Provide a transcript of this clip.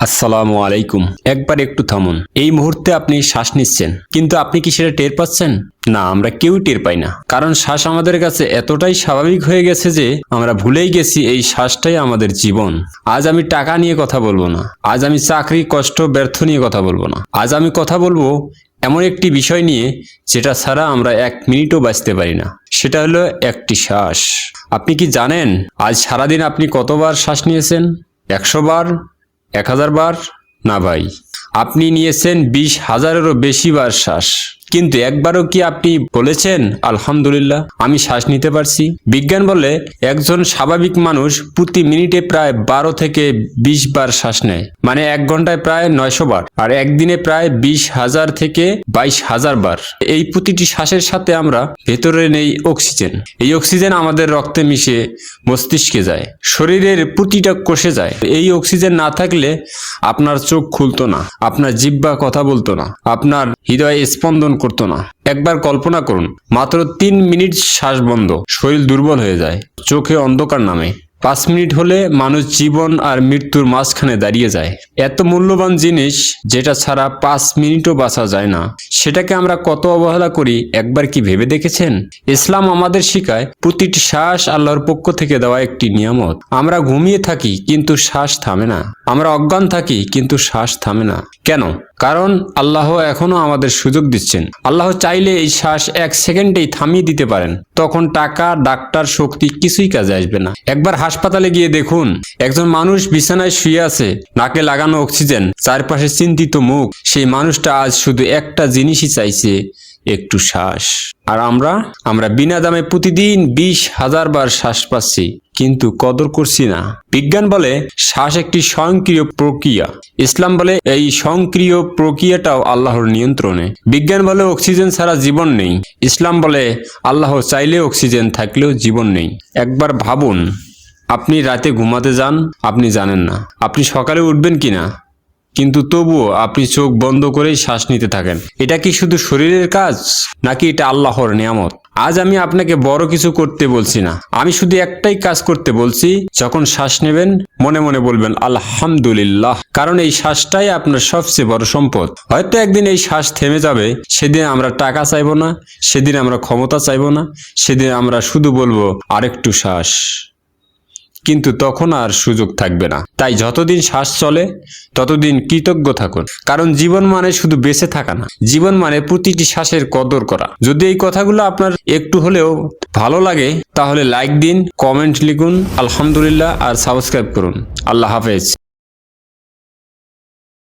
আসসালামু আলাইকুম। একবার একটু থামুন। এই মুহূর্তে আপনি শ্বাস নিচ্ছেন, কিন্তু আপনি কি সেটা টের পাচ্ছেন? না, আমরা কেউ টের পাই না। কারণ শ্বাস আমাদের কাছে এতটাই স্বাভাবিক হয়ে গেছে যে আমরা ভুলেই গেছি এই শ্বাসটাই আমাদের জীবন। আজ আমি টাকা নিয়ে কথা বলবো না, আজ আমি চাকরি, কষ্ট, ব্যর্থ নিয়ে কথা বলবো না। আজ আমি কথা বলবো এমন একটি বিষয় নিয়ে যেটা ছাড়া আমরা এক মিনিটও বাঁচতে পারি না। সেটা হলো একটি শ্বাস। আপনি কি জানেন আজ সারাদিন আপনি কতবার শ্বাস নিয়েছেন? 100 বার? 1000 বার? না ভাই, আপনি নিয়েছেন 20,000-এরও বেশি বার শ্বাস। কিন্তু একবারও কি আপনি বলেছেন আলহামদুলিল্লাহ আমি শ্বাস নিতে পারছি? বিজ্ঞান বলে একজন স্বাভাবিক মানুষ প্রতি মিনিটে প্রায় 12 থেকে 20 বার শ্বাস নেয়, মানে 1 ঘন্টায় প্রায় 900 বার, আর একদিনে প্রায় 20,000 থেকে 22,000 বার। এই প্রতিটি শ্বাসের সাথে আমরা ভেতরে নেই অক্সিজেন। এই অক্সিজেন আমাদের রক্তে মিশে মস্তিষ্কে যায়, শরীরের প্রতিটা কোষে যায়। এই অক্সিজেন না থাকলে আপনার চোখ খুলতো না, আপনার জিহ্বা কথা বলতো না, আপনার হৃদয়ে স্পন্দন করতো না। একবার কল্পনা করুন, মাত্র 3 মিনিট শ্বাস বন্ধ, শরীর দুর্বল হয়ে যায়, চোখে অন্ধকার নামে। 5 মিনিট হলে মানুষ জীবন আর মৃত্যুর মাঝখানে দাঁড়িয়ে যায়। এত মূল্যবান জিনিস যেটা ছাড়া 5 মিনিটও বাঁচা যায় না, সেটাকে আমরা কত অবহেলা করি একবার কি ভেবে দেখেছেন? ইসলাম আমাদের শিখায় প্রতিটি শ্বাস আল্লাহর পক্ষ থেকে দেওয়া একটি নিয়ামত। আমরা ঘুমিয়ে থাকি কিন্তু শ্বাস থামে না, আমরা অজ্ঞান থাকি কিন্তু শ্বাস থামে না। কেন? কারণ আল্লাহ এখনো আমাদের সুযোগ দিচ্ছেন। আল্লাহ চাইলে এই শ্বাস 1 সেকেন্ডেই থামিয়ে দিতে পারেন। তখন টাকা, ডাক্তার, শক্তি কিছুই কাজে আসবে না। একবার হাসপাতালে গিয়ে দেখুন, একজন মানুষ বিছানায় শুয়ে আছে, নাকে লাগানো অক্সিজেন, চারপাশে চিন্তিত মুখ। সেই মানুষটা আজ শুধু একটা জিনিসই চাইছে, একটু শ্বাস। আর আমরা বিনা দামে প্রতিদিন 20,000 বার শ্বাস পাচ্ছি, কিন্তু কদর করছি না। বিজ্ঞান বলে শ্বাস একটি স্বয়ংক্রিয় প্রক্রিয়া। ইসলাম বলে এই স্বয়ংক্রিয় প্রক্রিয়াটাও আল্লাহর নিয়ন্ত্রণে। বিজ্ঞান বলে অক্সিজেন ছাড়া জীবন নেই। ইসলাম বলে আল্লাহ চাইলে অক্সিজেন থাকলেও জীবন নেই। একবার ভাবুন, আপনি রাতে ঘুমাতে যান, আপনি জানেন না আপনি সকালে উঠবেন কিনা, কিন্তু তবুও আপনি চোখ বন্ধ করেই শ্বাস নিতে থাকেন। এটা কি শুধু শরীরের কাজ, নাকি এটা আল্লাহর নিয়ামত? আজ আমি আপনাকে বড় কিছু করতে বলছি না, আমি শুধু একটাই কাজ করতে বলছি। যখন শ্বাস নেবেন মনে মনে বলবেন আলহামদুলিল্লাহ, কারণ এই শ্বাসটাই আপনার সবচেয়ে বড় সম্পদ। হয়তো একদিন এই শ্বাস থেমে যাবে, সেদিন আমরা টাকা চাইবো না, সেদিন আমরা ক্ষমতা চাইবো না, সেদিন আমরা শুধু বলবো আরেকটু শ্বাস। কিন্তু তখন আর সুযোগ থাকবে না। তাই যতদিন শ্বাস চলে ততদিন কৃতজ্ঞ থাকুন, কারণ জীবন মানে শুধু বেঁচে থাকা না, জীবন মানে প্রতিটি শ্বাসের কদর করা। যদি এই কথাগুলো আপনার একটু হলেও ভালো লাগে তাহলে লাইক দিন, কমেন্ট লিখুন আলহামদুলিল্লাহ, আর সাবস্ক্রাইব করুন। আল্লাহ হাফেজ।